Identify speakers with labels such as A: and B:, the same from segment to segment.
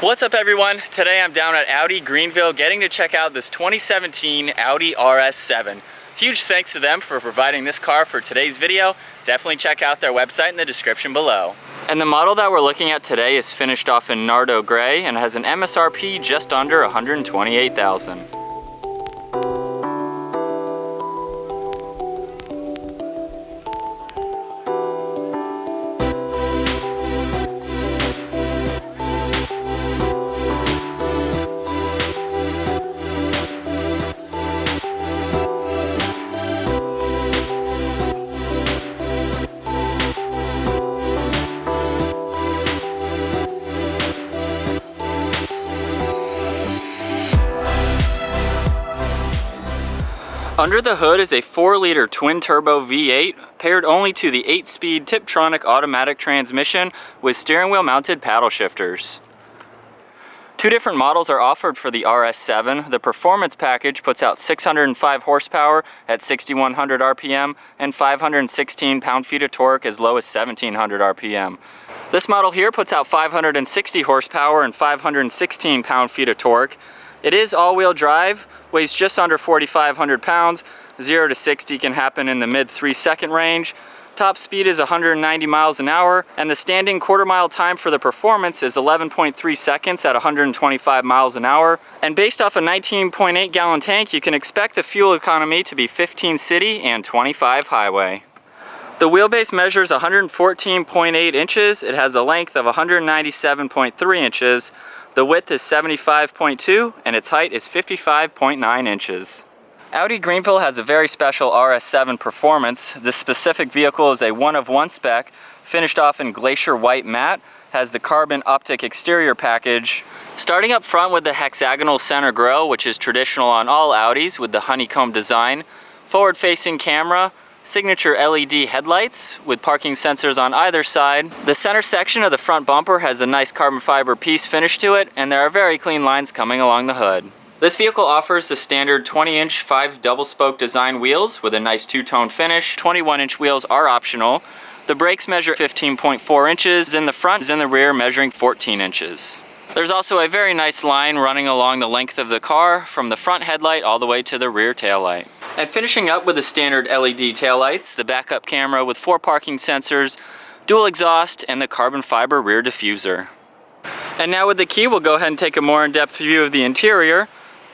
A: What's up everyone? Today I'm down at Audi Greenville getting to check out this 2017 Audi RS7. Huge thanks to them for providing this car for today's video. Definitely check out their website in the description below. And the model that we're looking at today is finished off in Nardo gray and has an MSRP just under $128,000. Under the hood is a 4-liter twin-turbo V8 paired only to the 8-speed Tiptronic automatic transmission with steering wheel mounted paddle shifters. Two different models are offered for the RS7. The Performance package puts out 605 horsepower at 6,100 RPM and 516 pound-feet of torque as low as 1,700 RPM. This model here puts out 560 horsepower and 516 pound-feet of torque. It is all-wheel drive, weighs just under 4,500 pounds, 0 to 60 can happen in the mid 3-second range. Top speed is 190 miles an hour, and the standing quarter-mile time for the Performance is 11.3 seconds at 125 miles an hour. And based off a 19.8 gallon tank, you can expect the fuel economy to be 15 city and 25 highway. The wheelbase measures 114.8 inches, it has a length of 197.3 inches, the width is 75.2 and its height is 55.9 inches. Audi Greenville has a very special RS7 Performance. This specific vehicle is a one-of-one spec, finished off in glacier white matte, has the carbon optic exterior package. Starting up front with the hexagonal center grille, which is traditional on all Audis with the honeycomb design, forward-facing camera, signature LED headlights with parking sensors on either side. The center section of the front bumper has a nice carbon fiber piece finish to it, and there are very clean lines coming along the hood. This vehicle offers the standard 20-inch 5 double-spoke design wheels with a nice two-tone finish. 21-inch wheels are optional. The brakes measure 15.4 inches in the front, in the rear measuring 14 inches. There's also a very nice line running along the length of the car from the front headlight all the way to the rear taillight. And finishing up with the standard LED taillights, the backup camera with 4 parking sensors, dual exhaust, and the carbon fiber rear diffuser. And now with the key, we'll go ahead and take a more in-depth view of the interior.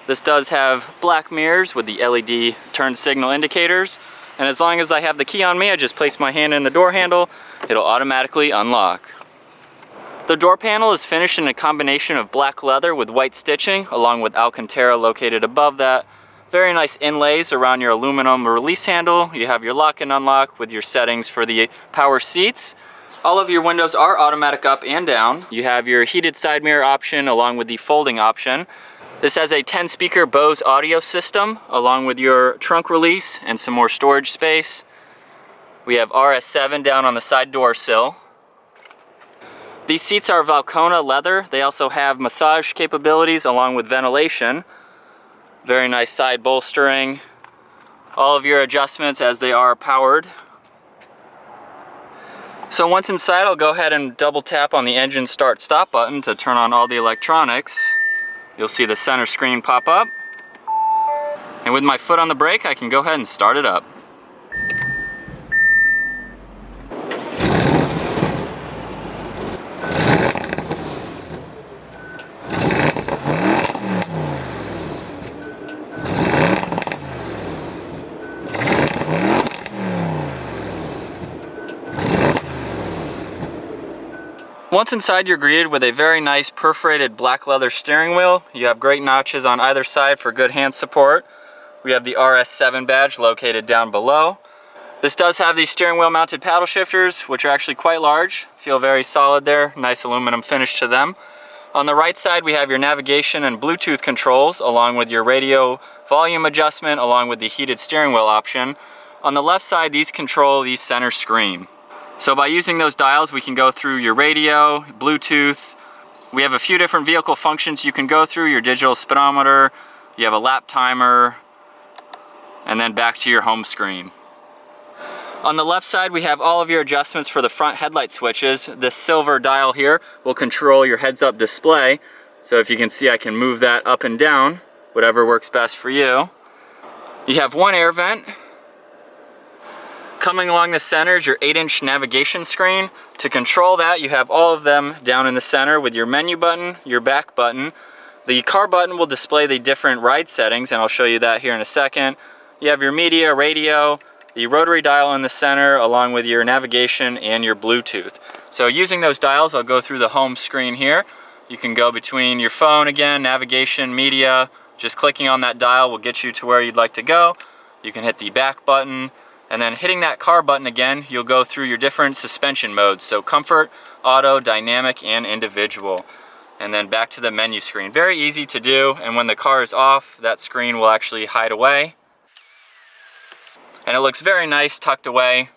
A: This does have black mirrors with the LED turn signal indicators, and as long as I have the key on me, I just place my hand in the door handle, it'll automatically unlock. The door panel is finished in a combination of black leather with white stitching, along with Alcantara located above that. Very nice inlays around your aluminum release handle. You have your lock and unlock with your settings for the power seats. All of your windows are automatic up and down. You have your heated side mirror option along with the folding option. This has a 10-speaker Bose audio system along with your trunk release and some more storage space. We have RS7 down on the side door sill. These seats are Valcona leather. They also have massage capabilities along with ventilation. Very nice side bolstering. All of your adjustments as they are powered. So once inside, I'll go ahead and double tap on the engine start stop button to turn on all the electronics. You'll see the center screen pop up. And with my foot on the brake, I can go ahead and start it up. Once inside, you're greeted with a very nice perforated black leather steering wheel. You have great notches on either side for good hand support. We have the RS7 badge located down below. This does have these steering wheel mounted paddle shifters, which are actually quite large. Feel very solid there, nice aluminum finish to them. On the right side, we have your navigation and Bluetooth controls, along with your radio volume adjustment, along with the heated steering wheel option. On the left side, these control the center screen. So by using those dials, we can go through your radio, Bluetooth. We have a few different vehicle functions you can go through, your digital speedometer, you have a lap timer, and then back to your home screen. On the left side, we have all of your adjustments for the front headlight switches. This silver dial here will control your heads-up display. So if you can see, I can move that up and down, whatever works best for you. You have one air vent. Coming along the center is your 8-inch navigation screen. To control that, you have all of them down in the center with your menu button, your back button. The car button will display the different ride settings, and I'll show you that here in a second. You have your media, radio, the rotary dial in the center, along with your navigation and your Bluetooth. So using those dials, I'll go through the home screen here. You can go between your phone again, navigation, media. Just clicking on that dial will get you to where you'd like to go. You can hit the back button, and then hitting that car button again, you'll go through your different suspension modes. So comfort, auto, dynamic, and individual. And then back to the menu screen. Very easy to do, and when the car is off, that screen will actually hide away. And it looks very nice tucked away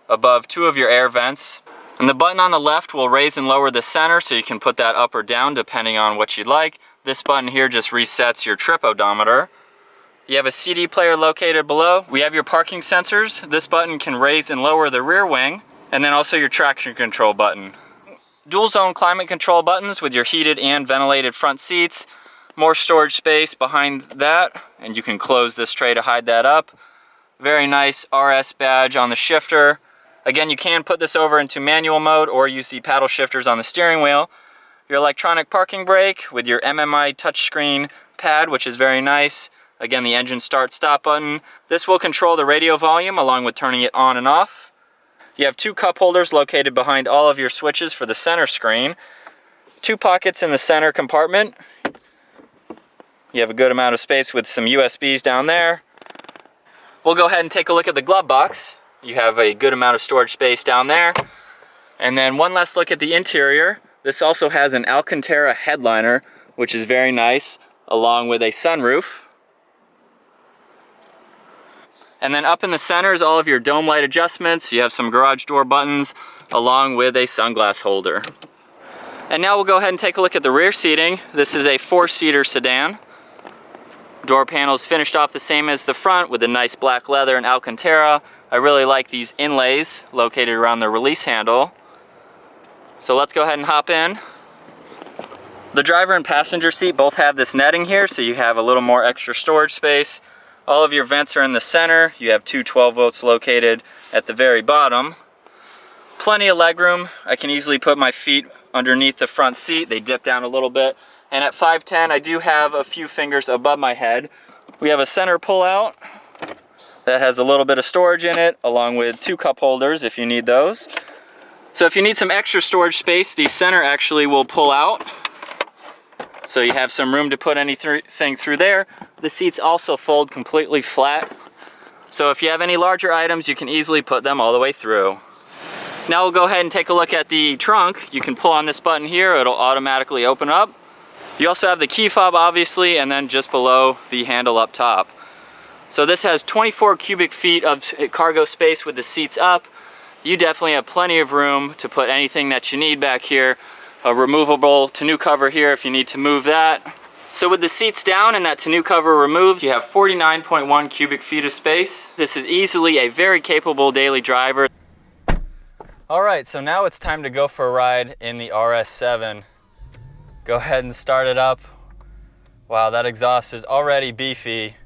A: above two of your air vents. And the button on the left will raise and lower the center, so you can put that up or down depending on what you'd like. This button here just resets your trip odometer. You have a CD player located below. We have your parking sensors. This button can raise and lower the rear wing, and then also your traction control button. Dual zone climate control buttons with your heated and ventilated front seats. More storage space behind that, and you can close this tray to hide that up. Very nice RS badge on the shifter. Again, you can put this over into manual mode or use the paddle shifters on the steering wheel. Your electronic parking brake with your MMI touchscreen pad, which is very nice. Again, the engine start-stop button. This will control the radio volume along with turning it on and off. You have two cup holders located behind all of your switches for the center screen. Two pockets in the center compartment. You have a good amount of space with some USBs down there. We'll go ahead and take a look at the glove box. You have a good amount of storage space down there. And then one last look at the interior. This also has an Alcantara headliner, which is very nice, along with a sunroof. And then up in the center is all of your dome light adjustments. You have some garage door buttons along with a sunglass holder. And now we'll go ahead and take a look at the rear seating. This is a 4-seater sedan. Door panels finished off the same as the front with a nice black leather and Alcantara. I really like these inlays located around the release handle. So let's go ahead and hop in. The driver and passenger seat both have this netting here, so you have a little more extra storage space. All of your vents are in the center. You have two 12 volts located at the very bottom. Plenty of legroom. I can easily put my feet underneath the front seat. They dip down a little bit. And at 5'10", I do have a few fingers above my head. We have a center pull-out that has a little bit of storage in it, along with two cup holders if you need those. So if you need some extra storage space, the center actually will pull out. So you have some room to put anything through there. The seats also fold completely flat. So if you have any larger items, you can easily put them all the way through. Now we'll go ahead and take a look at the trunk. You can pull on this button here, it'll automatically open up. You also have the key fob, obviously, and then just below the handle up top. So this has 24 cubic feet of cargo space with the seats up. You definitely have plenty of room to put anything that you need back here. A removable tonneau cover here if you need to move that. So with the seats down and that tonneau cover removed, you have 49.1 cubic feet of space. This is easily a very capable daily driver. All right, so now it's time to go for a ride in the RS7. Go ahead and start it up. Wow, that exhaust is already beefy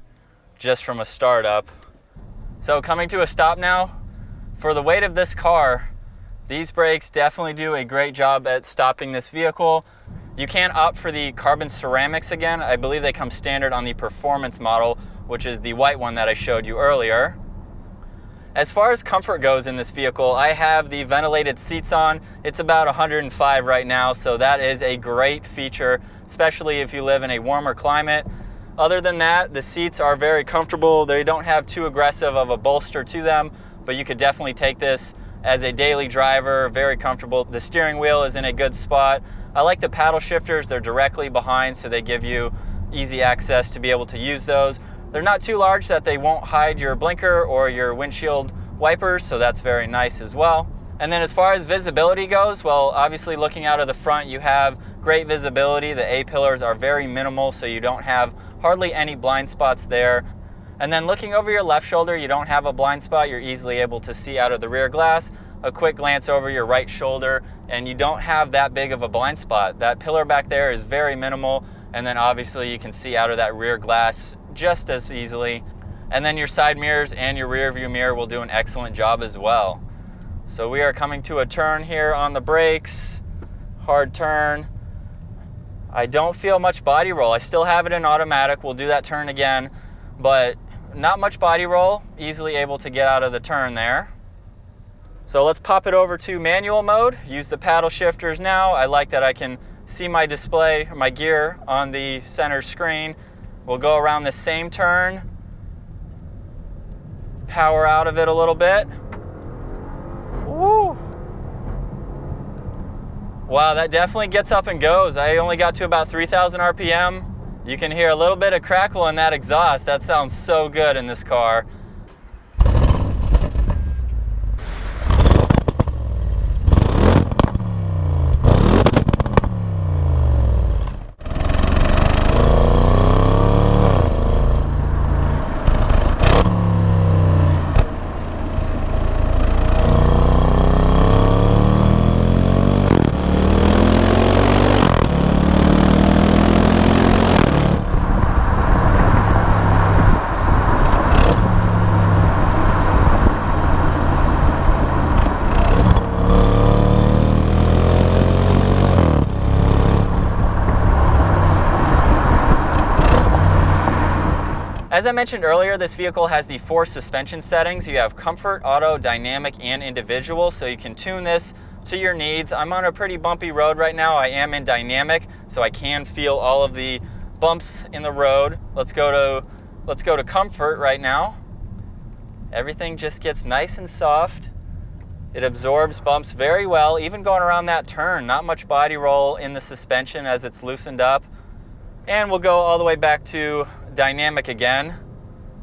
A: just from a startup. So coming to a stop now. For the weight of this car, these brakes definitely do a great job at stopping this vehicle. You can opt for the carbon ceramics again. I believe they come standard on the performance model, which is the white one that I showed you earlier. As far as comfort goes in this vehicle, I have the ventilated seats on. It's about 105 right now, so that is a great feature, especially if you live in a warmer climate. Other than that, the seats are very comfortable. They don't have too aggressive of a bolster to them, but you could definitely take this as a daily driver, very comfortable. The steering wheel is in a good spot. I like the paddle shifters. They're directly behind, so they give you easy access to be able to use those. They're not too large that they won't hide your blinker or your windshield wipers, so that's very nice as well. And then as far as visibility goes, well, obviously looking out of the front, you have great visibility. The A-pillars are very minimal, so you don't have hardly any blind spots there. And then looking over your left shoulder, you don't have a blind spot. You're easily able to see out of the rear glass. A quick glance over your right shoulder, and you don't have that big of a blind spot. That pillar back there is very minimal, and then obviously you can see out of that rear glass just as easily. And then your side mirrors and your rear view mirror will do an excellent job as well. So we are coming to a turn here on the brakes. Hard turn. I don't feel much body roll. I still have it in automatic. We'll do that turn again, but not much body roll. Easily able to get out of the turn there. So let's pop it over to manual mode. Use the paddle shifters now. I like that I can see my display, my gear on the center screen. We'll go around the same turn. Power out of it a little bit. Woo! Wow, that definitely gets up and goes. I only got to about 3,000 RPM. You can hear a little bit of crackle in that exhaust. That sounds so good in this car. As I mentioned earlier, this vehicle has the 4 suspension settings. You have comfort, auto, dynamic, and individual, so you can tune this to your needs. I'm on a pretty bumpy road right now. I am in dynamic, so I can feel all of the bumps in the road. Let's go to comfort right now. Everything just gets nice and soft. It absorbs bumps very well, even going around that turn. Not much body roll in the suspension as it's loosened up. And we'll go all the way back to dynamic again.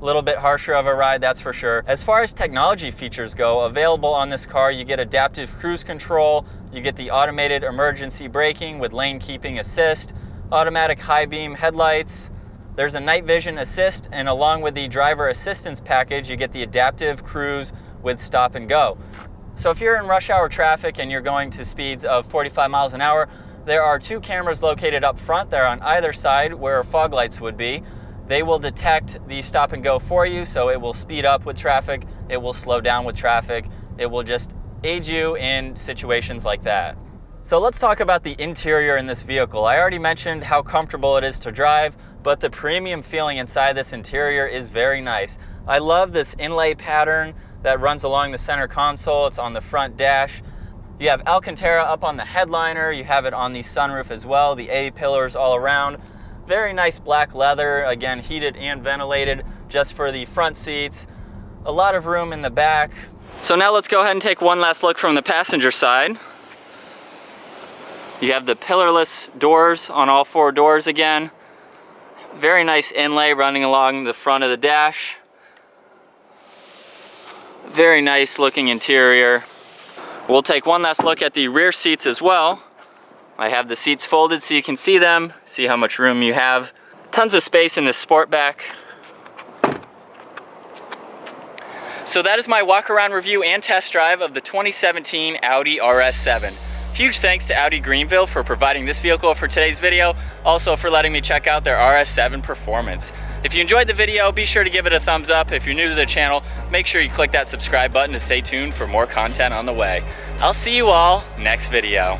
A: A little bit harsher of a ride, that's for sure. As far as technology features go, available on this car, you get adaptive cruise control, you get the automated emergency braking with lane keeping assist, automatic high beam headlights, there's a night vision assist, and along with the driver assistance package, you get the adaptive cruise with stop and go. So if you're in rush hour traffic and you're going to speeds of 45 miles an hour, there are 2 cameras located up front. They're on either side where fog lights would be. They will detect the stop and go for you, so it will speed up with traffic, it will slow down with traffic, it will just aid you in situations like that. So let's talk about the interior in this vehicle. I already mentioned how comfortable it is to drive, but the premium feeling inside this interior is very nice. I love this inlay pattern that runs along the center console. It's on the front dash. You have Alcantara up on the headliner. You have it on the sunroof as well. The A-pillars all around. Very nice black leather, again, heated and ventilated just for the front seats. A lot of room in the back. So now let's go ahead and take one last look from the passenger side. You have the pillarless doors on all 4 doors again. Very nice inlay running along the front of the dash. Very nice looking interior. We'll take one last look at the rear seats as well. I have the seats folded so you can see them, see how much room you have. Tons of space in the sport back. So that is my walk around review and test drive of the 2017 Audi RS7. Huge thanks to Audi Greenville for providing this vehicle for today's video, also for letting me check out their RS7 performance. If you enjoyed the video, be sure to give it a thumbs up. If you're new to the channel, make sure you click that subscribe button to stay tuned for more content on the way. I'll see you all next video.